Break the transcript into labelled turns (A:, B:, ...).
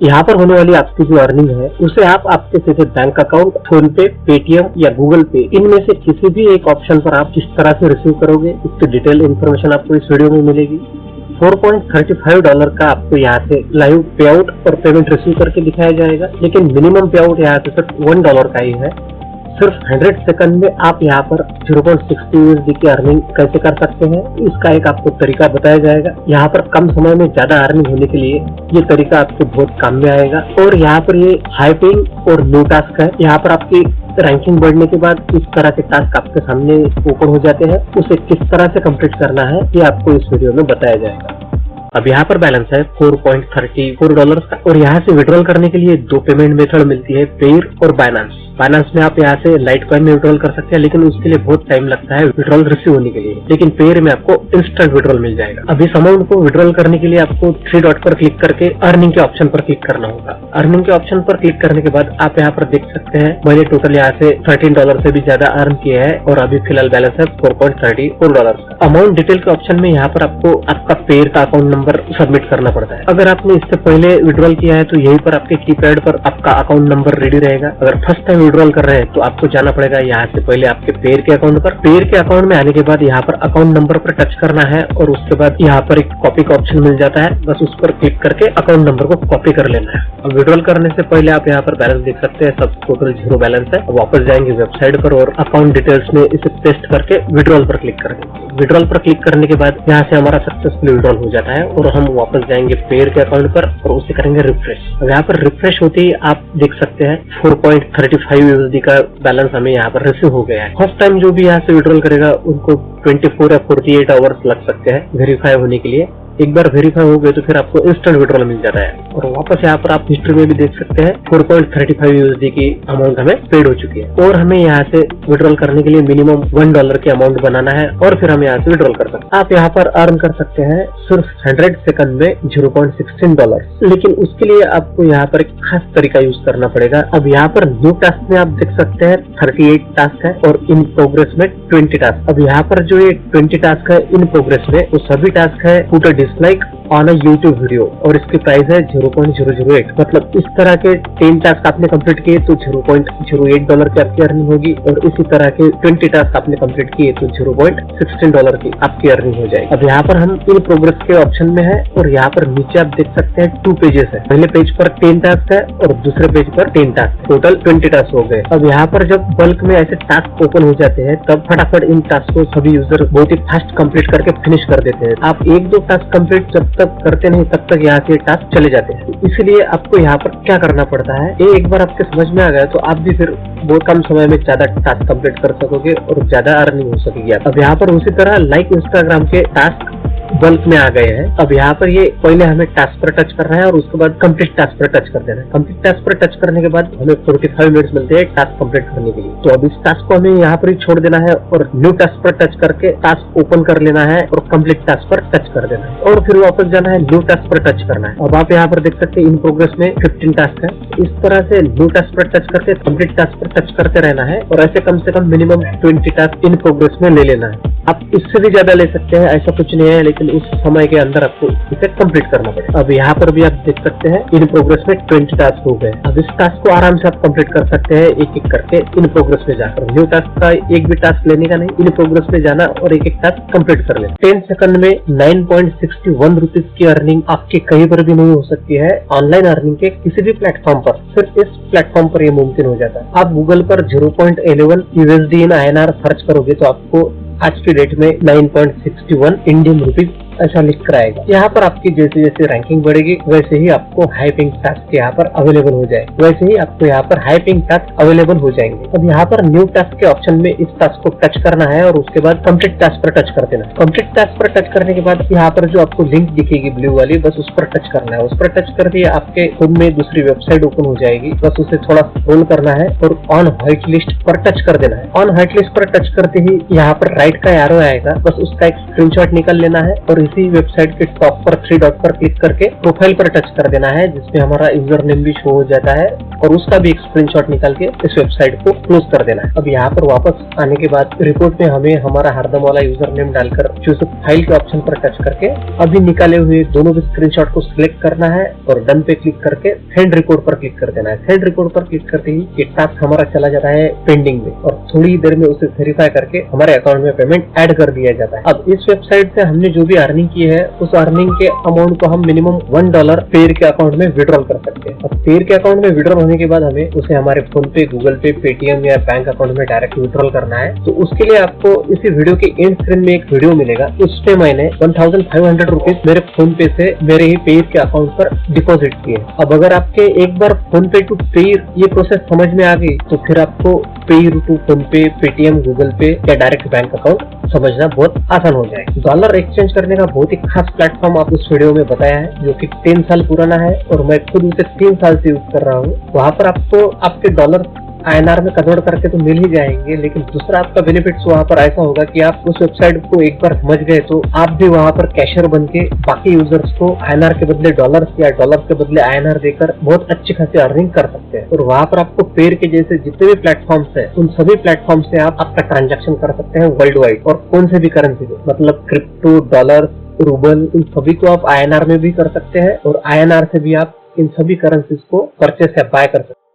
A: यहाँ पर होने वाली आपकी जो अर्निंग है उसे आप आपके सीधे बैंक अकाउंट, फोन पे, पेटीएम या गूगल पे, इनमें से किसी भी एक ऑप्शन पर आप किस तरह से रिसीव करोगे, इसकी डिटेल इन्फॉर्मेशन आपको इस वीडियो में मिलेगी। $4.35 का आपको यहाँ से लाइव पे आउट और पेमेंट रिसीव करके दिखाया जाएगा, लेकिन मिनिमम पे आउट यहाँ से सिर्फ $1 का ही है। सिर्फ 100 सेकंड में आप यहाँ पर 0.60 USD की अर्निंग कैसे कर सकते हैं, इसका एक आपको तरीका बताया जाएगा। यहाँ पर कम समय में ज्यादा अर्निंग होने के लिए ये तरीका आपको बहुत काम में आएगा। और यहाँ पर ये हाई पेइंग और न्यू टास्क है। यहाँ पर आपकी रैंकिंग बढ़ने के बाद इस तरह के टास्क आपके सामने ओपन हो जाते हैं, उसे किस तरह से कंप्लीट करना है ये आपको इस वीडियो में बताया जाएगा। अब यहाँ पर बैलेंस है $4.34 का और यहाँ से विड्रॉल करने के लिए दो पेमेंट मेथड मिलती है, पेयर और बाइनेंस। बाइनेंस में आप यहाँ से लाइटकॉइन में विड्रॉल कर सकते हैं, लेकिन उसके लिए बहुत टाइम लगता है विड्रॉल रिसीव होने के लिए। लेकिन पेयर में आपको इंस्टेंट विड्रॉल मिल जाएगा। अब इस अमाउंट को विड्रॉल करने के लिए आपको 3 डॉट पर क्लिक करके अर्निंग के ऑप्शन पर क्लिक करना होगा। अर्निंग के ऑप्शन पर क्लिक करने के बाद आप यहाँ पर देख सकते हैं मैंने टोटल यहाँ से $13 से भी ज्यादा अर्न किया है और अभी फिलहाल बैलेंस है $4.34। अमाउंट डिटेल के ऑप्शन में यहाँ पर आपको आपका पेयर का अकाउंट नंबर सबमिट करना पड़ता है। अगर आपने इससे पहले विड्रॉल किया है तो यहीं पर आपके कीपैड पर आपका अकाउंट नंबर रेडी रहेगा। अगर फर्स्ट टाइम विड्रॉल कर रहे हैं तो आपको जाना पड़ेगा यहाँ से पहले आपके पेयर के अकाउंट पर। पेयर के अकाउंट में आने के बाद यहाँ पर अकाउंट नंबर पर टच करना है और उसके बाद यहाँ पर एक कॉपी का ऑप्शन मिल जाता है, बस उस पर क्लिक करके अकाउंट नंबर को कॉपी कर लेना है। अब विड्रॉल करने से पहले आप यहाँ पर बैलेंस देख सकते हैं, सब टोटल 0 बैलेंस है। वापस जाएंगे वेबसाइट पर और अकाउंट डिटेल्स में इसे पेस्ट करके विड्रॉल पर क्लिक करेंगे। विड्रॉल पर क्लिक करने के बाद यहाँ से हमारा सक्सेसफुल विड्रॉल हो जाता है और हम वापस जाएंगे पेयर के अकाउंट पर और उसे करेंगे रिफ्रेश। अब यहाँ पर रिफ्रेश होते ही आप देख सकते हैं 4.35 USD का बैलेंस हमें यहाँ पर रिसीव हो गया है। फर्स्ट टाइम जो भी यहाँ से विड्रॉल करेगा उनको 24 या 48 आवर्स लग सकते हैं वेरीफाई होने के लिए। एक बार वेरीफाई हो गए तो फिर आपको इंस्टेंट विड्रॉल मिल जाता है। और वापस यहाँ पर आप हिस्ट्री में भी देख सकते हैं 4.35 USD की अमाउंट हमें पेड हो चुकी है। और हमें यहाँ से विड्रॉल करने के लिए मिनिमम $1 की अमाउंट बनाना है और फिर हम यहाँ से विड्रॉल कर सकते हैं। आप यहाँ पर अर्न कर सकते हैं सिर्फ 100 सेकंड में $0.16, लेकिन उसके लिए आपको यहाँ पर एक खास तरीका यूज करना पड़ेगा। अब यहाँ पर न्यू टास्क में आप देख सकते हैं 38 टास्क है और इन प्रोग्रेस में 20 टास्क। अब यहाँ पर जो ये 20 टास्क है इन प्रोग्रेस में वो सभी टास्क है put a dislike on a YouTube video और इसकी प्राइस है $0.008। मतलब इस तरह के 10 टास्क आपने कंप्लीट किए तो $0.08 की आपकी अर्निंग होगी और इसी तरह के 20 टास्क आपने कंप्लीट किए तो $0.16 की आपकी अर्निंग हो जाएगी। अब यहाँ पर हम इन प्रोग्रेस के ऑप्शन में है और यहाँ पर नीचे आप देख सकते हैं 2 पेजेस है। पहले पेज पर 10 टास्क है और दूसरे पेज पर 10 टास्क, टोटल 20 टास्क हो गए। अब यहाँ पर जब बल्क में ऐसे टास्क ओपन हो जाते हैं तब फटाफट इन टास्क को सभी यूजर बहुत ही फास्ट कंप्लीट करके फिनिश कर देते हैं। आप 1-2 टास्क कंप्लीट जब तक करते नहीं तब तक यहाँ से टास्क चले जाते हैं। इसलिए आपको यहाँ पर क्या करना पड़ता है, ये एक बार आपके समझ में आ गया तो आप भी फिर बहुत कम समय में ज्यादा टास्क कंप्लीट कर सकोगे और ज्यादा अर्निंग हो सकेगी। अब यहाँ पर उसी तरह लाइक इंस्टाग्राम के टास्क बल्क में आ गए हैं। अब यहाँ पर ये पहले हमें टास्क पर टच करना है और उसके बाद कंप्लीट टास्क पर टच कर देना है। कंप्लीट टास्क पर टच करने के बाद हमें 45 मिनट्स मिलते हैं टास्क कंप्लीट करने के लिए। तो अब इस टास्क को हमें यहाँ पर ही छोड़ देना है और न्यू टास्क पर टच करके टास्क ओपन कर लेना है और कंप्लीट टास्क पर टच कर देना है और फिर वापस जाना है, न्यू टास्क पर टच करना है। अब आप यहाँ पर देख सकते हैं इन प्रोग्रेस में 15 टास्क है। इस तरह से न्यू टास्क पर टच करके कंप्लीट टास्क पर टच करते रहना है और ऐसे कम से कम मिनिमम 20 टास्क इन प्रोग्रेस में ले लेना है। आप इससे भी ज्यादा ले सकते हैं, ऐसा कुछ नहीं है, लेकिन उस समय के अंदर आपको इसे कंप्लीट करना पड़ेगा। अब यहाँ पर भी आप देख सकते हैं इन प्रोग्रेस में 20 टास्क हो गए। अब इस टास्क को आराम से आप कंप्लीट कर सकते हैं एक एक करके इन प्रोग्रेस में जाकर। न्यू टास्क का एक भी टास्क लेने का नहीं, इन प्रोग्रेस में जाना और एक एक टास्क कंप्लीट कर लेना। 10 सेकंड में 9.61 रुपीज की अर्निंग आपके कहीं पर भी नहीं हो सकती है ऑनलाइन अर्निंग के किसी भी प्लेटफॉर्म पर, सिर्फ इस प्लेटफॉर्म पर ये मुमकिन हो जाता है। आप गूगल पर 0.11 USD इन INR सर्च करोगे तो आपको आज की डेट में 9.61 इंडियन रुपीज ऐसा लिख कर आएगा। यहाँ पर आपकी जैसे जैसे रैंकिंग बढ़ेगी वैसे ही आपको हाई पिंग टास्क यहाँ पर अवेलेबल हो जाएगा, वैसे ही आपको यहाँ पर हाई पिंग टास्क अवेलेबल हो जाएंगे। अब यहाँ पर न्यू टास्क के ऑप्शन में इस टास्क को टच करना है और उसके बाद कंप्लीट टास्क पर टच कर देना है। कंप्लीट टास्क पर टच करने के बाद यहाँ पर जो आपको लिंक दिखेगी ब्लू वाली, बस उस पर टच करना है। उस पर टच कर दिए आपके खुद में दूसरी वेबसाइट ओपन हो जाएगी, बस उसे थोड़ा स्क्रॉल करना है और ऑन व्हाइट लिस्ट पर टच कर देना है। ऑन व्हाइट लिस्ट पर टच करते ही यहाँ पर राइट का एरो आएगा, बस उसका एक स्क्रीनशॉट निकाल लेना है और इसी वेबसाइट के टॉप पर 3 डॉट पर क्लिक करके प्रोफाइल पर टच कर देना है, जिसमें हमारा यूजर नेम भी शो हो जाता है और उसका भी एक स्क्रीनशॉट निकाल के इस वेबसाइट को क्लोज कर देना है। अब यहाँ पर वापस आने के बाद रिपोर्ट में हमें हमारा हरदम वाला यूजर नेम डालकर चूज फाइल के ऑप्शन पर टच करके अभी निकाले हुए दोनों भी स्क्रीनशॉट को सिलेक्ट करना है और डन पे क्लिक करके सेंड रिपोर्ट पर क्लिक कर देना है। सेंड रिपोर्ट पर क्लिक करते ही ये टास्क हमारा चला जाता है पेंडिंग में और थोड़ी देर में उसे वेरीफाई करके हमारे अकाउंट में पेमेंट ऐड कर दिया जाता है। अब इस वेबसाइट से हमने जो भी अर्निंग की है उस अर्निंग के अमाउंट को हम मिनिमम $1 पेयर के अकाउंट में विड्रॉल कर सकते हैं। अब पेयर के अकाउंट में विड्रॉल होने के बाद हमें उसे हमारे फोन पे, गूगल पे, पेटीएम या बैंक अकाउंट में डायरेक्ट विड्रॉल करना है। तो उसके लिए आपको इसी वीडियो के एंड स्क्रीन में एक वीडियो मिलेगा, उसमें मैंने 1500 रुपीज मेरे फोन पे से मेरे ही पेयर के अकाउंट पर डिपॉजिट किए। अब अगर आपके एक बार फोन पे टू पेयर ये प्रोसेस समझ में आ गई तो फिर आपको पेयर टू फोन पे, पेटीएम, गूगल पे या डायरेक्ट बैंक अकाउंट समझना बहुत आसान हो जाए। डॉलर एक्सचेंज करने का बहुत ही खास प्लेटफॉर्म आप उस वीडियो में बताया है जो कि 10 साल पुराना है और मैं खुद उसे 3 साल से यूज कर रहा हूँ। वहाँ पर आपको आपके डॉलर INR में कन्वर्ट करके तो मिल ही जाएंगे, लेकिन दूसरा आपका बेनिफिट्स वहाँ पर ऐसा होगा कि आप उस वेबसाइट को एक बार समझ गए तो आप भी वहाँ पर कैशियर बन के बाकी यूजर्स को INR के बदले डॉलर्स या डॉलर के बदले INR देकर बहुत अच्छी खासी अर्निंग कर सकते हैं। और वहाँ पर आपको पेयर के जैसे जितने भी प्लेटफॉर्म्स है उन सभी प्लेटफॉर्म से आप आपका ट्रांजेक्शन कर सकते हैं वर्ल्ड वाइड और कौन से भी करेंसी में, मतलब क्रिप्टो, डॉलर, रूबल, इन सभी को आप INR में भी कर सकते हैं और INR से भी आप इन सभी करेंसीज को परचेस या बाय कर सकते हैं।